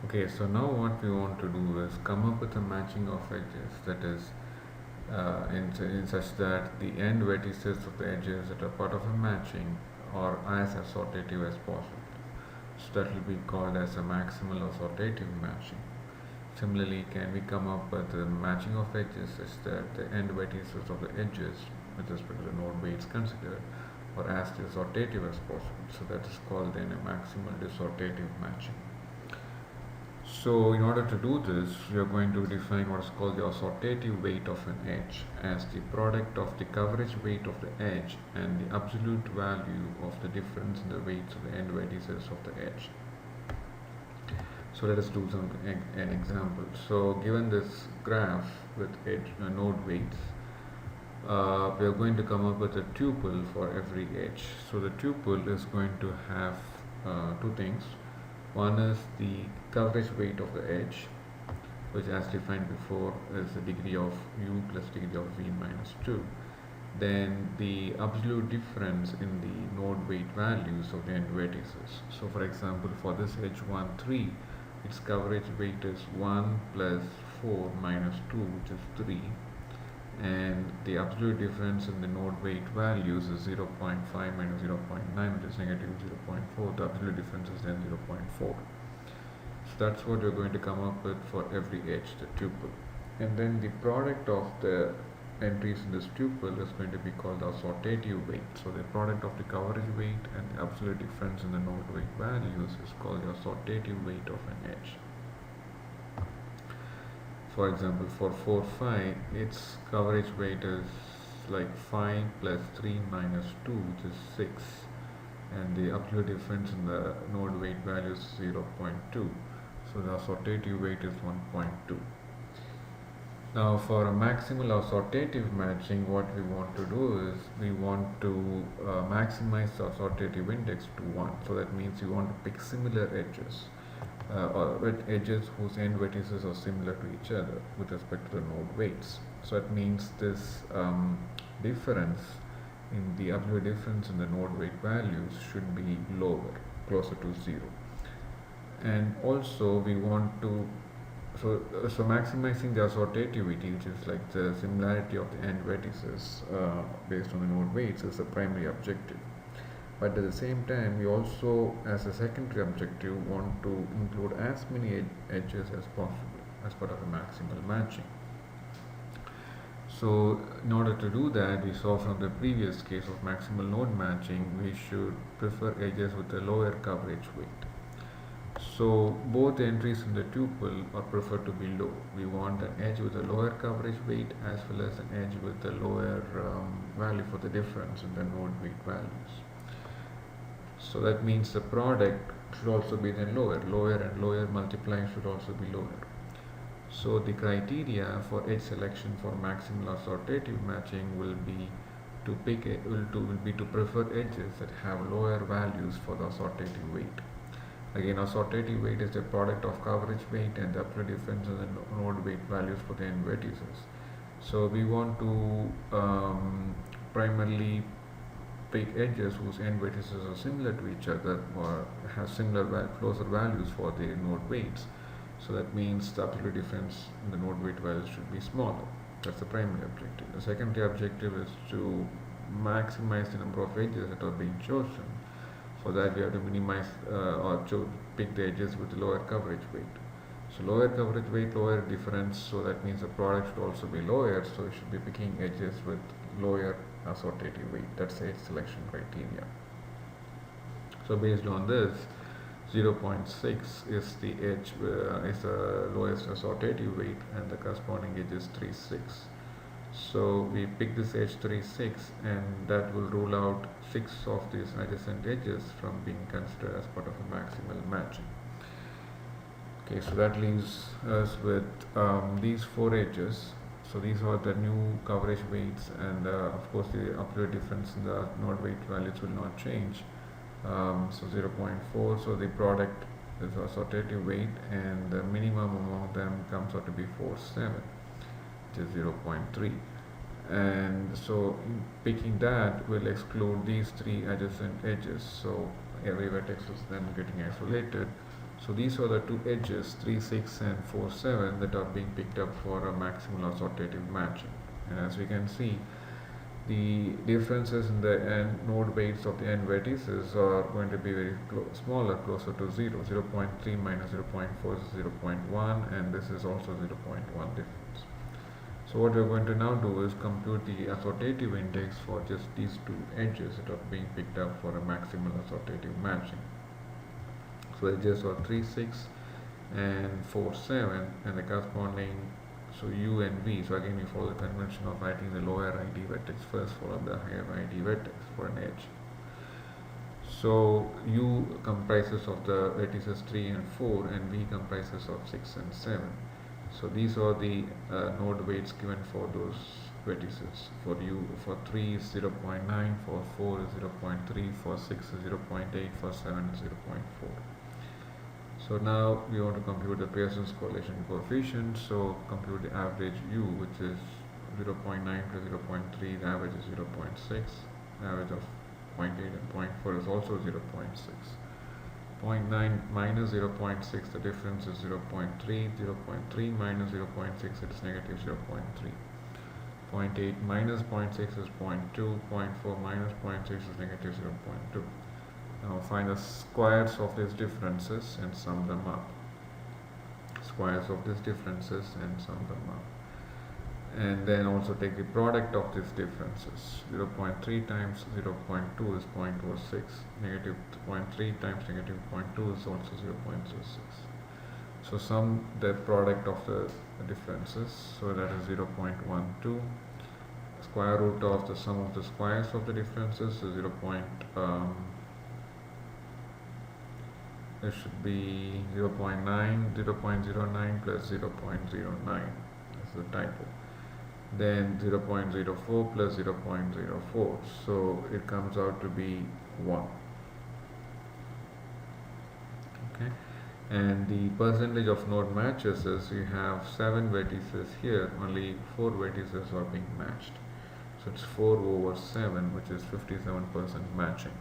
Okay, so now what we want to do is come up with a matching of edges, that is in such that the end vertices of the edges that are part of a matching are as assortative as possible. So that will be called as a maximal assortative matching. Similarly, can we come up with a matching of edges such that the end vertices of the edges with respect to the node weights considered are as dissortative as possible. So that is called then a maximal dissortative matching. So in order to do this, we are going to define what is called the assortative weight of an edge as the product of the coverage weight of the edge and the absolute value of the difference in the weights of the end vertices of the edge. So let us do an example. So given this graph with node weights, we are going to come up with a tuple for every edge. So the tuple is going to have two things. One is the coverage weight of the edge, which as defined before is the degree of u plus degree of v minus 2. Then the absolute difference in the node weight values of the end vertices. So for example, for this edge 1, 3, its coverage weight is 1 plus 4 minus 2, which is 3. And the absolute difference in the node weight values is 0.5 minus 0.9, which is negative 0.4. The absolute difference is then 0.4. So that's what we're going to come up with for every edge, the tuple. And then the product of the entries in this tuple is going to be called the assortative weight. So the product of the coverage weight and the absolute difference in the node weight values is called the assortative weight of an edge. For example, for 4, 5, its coverage weight is like 5 plus 3 minus 2, which is 6. And the absolute difference in the node weight value is 0.2. So the assortative weight is 1.2. Now for a maximal assortative matching, what we want to do is we want to maximize the assortative index to 1. So that means we want to pick similar edges. Or with edges whose end vertices are similar to each other with respect to the node weights. So it means this difference in the absolute difference in the node weight values should be lower, closer to 0. And also we want to so maximizing the assortativity, which is like the similarity of the end vertices based on the node weights, is the primary objective. But at the same time, we also, as a secondary objective, want to include as many edges as possible as part of a maximal matching. So in order to do that, we saw from the previous case of maximal node matching, we should prefer edges with a lower coverage weight. So both entries in the tuple are preferred to be low. We want an edge with a lower coverage weight as well as an edge with a lower value for the difference in the node weight values. So that means the product should also be then lower and lower multiplying should also be lower. So the criteria for edge selection for maximal assortative matching will be to prefer edges that have lower values for the assortative weight. Again, assortative weight is the product of coverage weight and the absolute difference in the node weight values for the end vertices. So we want to primarily pick edges whose end vertices are similar to each other or have similar closer values for the node weights. So that means the absolute difference in the node weight values should be smaller. That's the primary objective. The secondary objective is to maximize the number of edges that are being chosen. For that, we have to minimize or pick the edges with lower coverage weight. So lower coverage weight, lower difference, so that means the product should also be lower, so we should be picking edges with lower assortative weight. That's the edge selection criteria. So based on this, 0.6 is the edge is the lowest assortative weight and the corresponding edge is 3.6. So we pick this edge 3.6 and that will rule out 6 of these adjacent edges from being considered as part of a maximal matching. Okay, so that leaves us with these 4 edges. So these are the new coverage weights, and of course the absolute difference in the node weight values will not change. So 0.4, so the product is assortative weight and the minimum among them comes out to be 4.7, which is 0.3. And so picking that will exclude these 3 adjacent edges, so every vertex is then getting isolated So these are the two edges 3, 6 and 4, 7 that are being picked up for a maximal assortative matching. And as we can see, the differences in the end node weights of the end vertices are going to be very smaller, closer to 0. 0.3 minus 0.4 is 0.1, and this is also 0.1 difference. So what we're going to now do is compute the assortative index for just these two edges that are being picked up for a maximal assortative matching. So edges are 3, 6 and 4, 7, and the corresponding, so U and V. So again we follow the convention of writing the lower ID vertex first, followed the higher ID vertex for an edge. So U comprises of the vertices 3 and 4, and V comprises of 6 and 7. So these are the node weights given for those vertices. For U, for 3 is 0.9, for 4 is 0.3, for 6 is 0.8, for 7 is 0.4. So now we want to compute the Pearson's correlation coefficient. So compute the average U, which is 0.9 plus 0.3, the average is 0.6, the average of 0.8 and 0.4 is also 0.6. 0.9 minus 0.6, the difference is 0.3, 0.3 minus 0.6, it's negative 0.3. 0.8 minus 0.6 is 0.2, 0.4 minus 0.6 is negative 0.2. Now find the squares of these differences and sum them up. Squares of these differences and sum them up. And then also take the product of these differences. 0.3 times 0.2 is 0.06. Negative 0.3 times negative 0.2 is also 0.06. So sum the product of the differences. So that is 0.12. Square root of the sum of the squares of the differences is 0. It should be 0.9, 0.09 plus 0.09. That's the typo. Then 0.04 plus 0.04. So it comes out to be 1. Okay. And the percentage of node matches is you have 7 vertices here, only 4 vertices are being matched. So it's 4 over 7, which is 57% matching.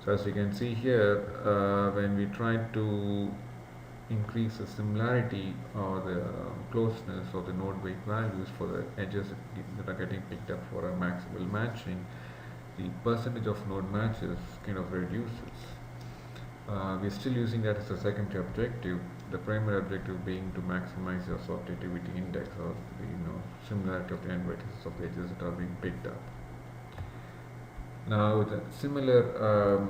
So as you can see here, when we try to increase the similarity or the closeness of the node weight values for the edges that are getting picked up for a maximal matching, the percentage of node matches kind of reduces. We're still using that as a secondary objective, the primary objective being to maximize the assortativity index, or the similarity of the end vertices of the edges that are being picked up. Now with a similar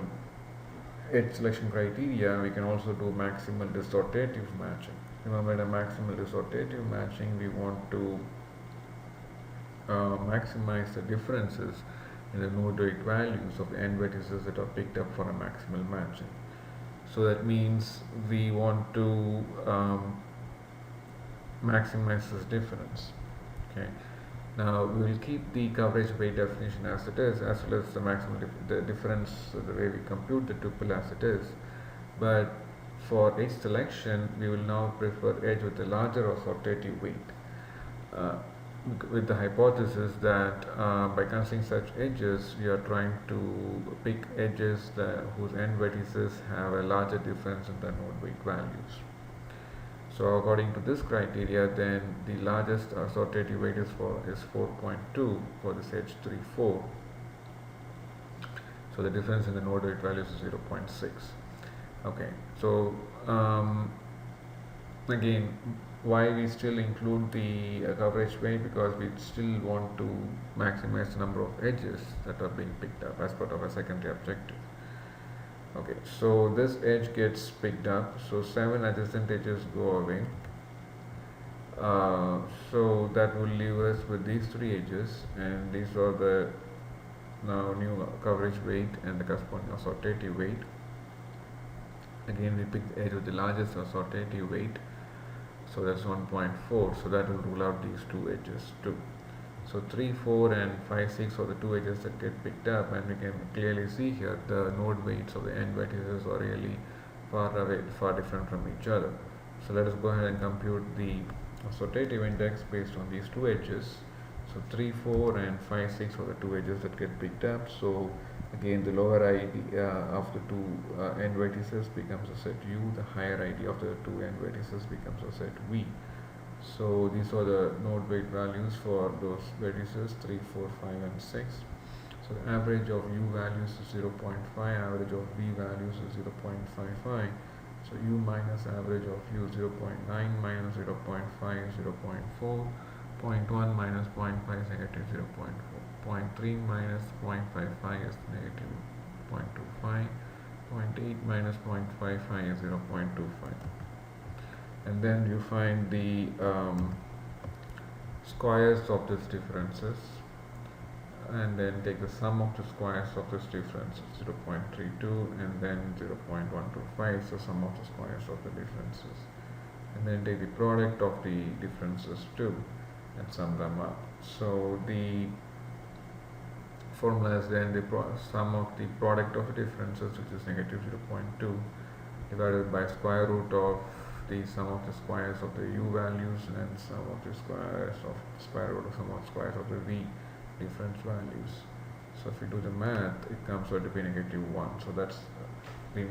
edge selection criteria, we can also do maximal dissortative matching. Remember, in a maximal dissortative matching, we want to maximize the differences in the node weight values of the end vertices that are picked up for a maximal matching. So that means we want to maximize this difference. Okay. Now we will keep the coverage weight definition as it is, as well as the maximal the difference, the way we compute the tuple as it is. But for edge selection, we will now prefer edge with a larger assortative weight, with the hypothesis that by considering such edges, we are trying to pick edges whose end vertices have a larger difference in the node weight values. So according to this criteria, then the largest assortative weight is 4.2 for this edge 3, 4. So the difference in the node weight values is 0.6. Okay, so again, why we still include the coverage weight? Because we still want to maximize the number of edges that are being picked up as part of a secondary objective. Okay, so this edge gets picked up, so 7 adjacent edges go away. So that will leave us with these 3 edges, and these are the now new coverage weight and the corresponding assortative weight. Again, we pick the edge with the largest assortative weight, so that's 1.4, so that will rule out these 2 edges too. So 3, 4 and 5, 6 are the 2 edges that get picked up, and we can clearly see here the node weights of the end vertices are really far different from each other. So let us go ahead and compute the assortative index based on these 2 edges. So 3, 4 and 5, 6 are the 2 edges that get picked up. So Again, the lower ID of the two end vertices becomes a set U, the higher ID of the two end vertices becomes a set V. So these are the node weight values for those vertices 3, 4, 5 and 6. So the average of U values is 0.5, average of V values is 0.55. So U minus average of U 0.9 minus 0.5 is 0.4, 0.1 minus 0.5 is negative 0.4, 0.3 minus 0.55 is negative 0.25, 0.8 minus 0.55 is 0.25. And then you find the squares of these differences, and then take the sum of the squares of this difference, 0.32 and then 0.125, so sum of the squares of the differences, and then take the product of the differences too and sum them up. So the formula is then the sum of the product of the differences, which is negative 0.2, divided by square root of the sum of the squares of the U values and sum of the squares of square root of sum of squares of the V difference values. So if you do the math, it comes out to be negative 1. So that's the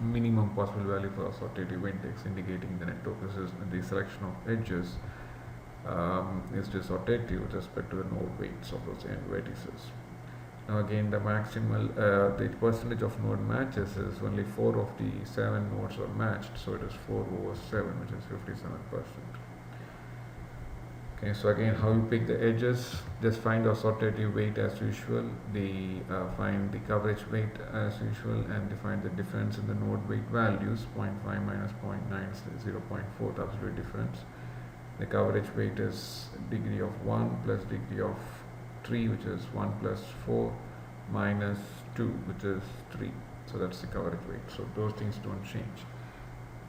minimum possible value for assortative index, indicating the network is the selection of edges is dissortative with respect to the node weights of those end vertices. Now again, the maximal, the percentage of node matches is only 4 of the 7 nodes are matched, so it is 4 over 7, which is 57%. Okay, so again, how you pick the edges? Just find the assortative weight as usual, find the coverage weight as usual, and define the difference in the node weight values. 0.5 minus 0.9 is 0.4, the absolute difference. The coverage weight is degree of 1 plus degree of 3, which is 1 plus 4 minus 2, which is 3. So that's the coverage weight. So those things don't change.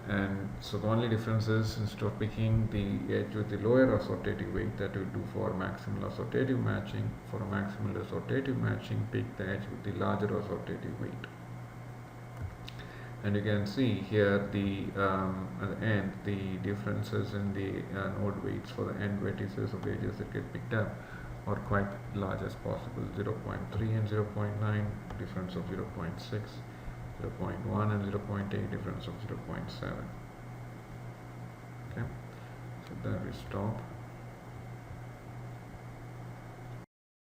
And so the only difference is, instead of picking the edge with the lower assortative weight that you do for maximal assortative matching, for a maximal assortative matching, pick the edge with the larger assortative weight. And you can see here at the end, the differences in the node weights for the end vertices of the edges that get picked up are quite large as possible. 0.3 and 0.9, difference of 0.6. 0.1 and 0.8, difference of 0.7. Okay, so there we stop.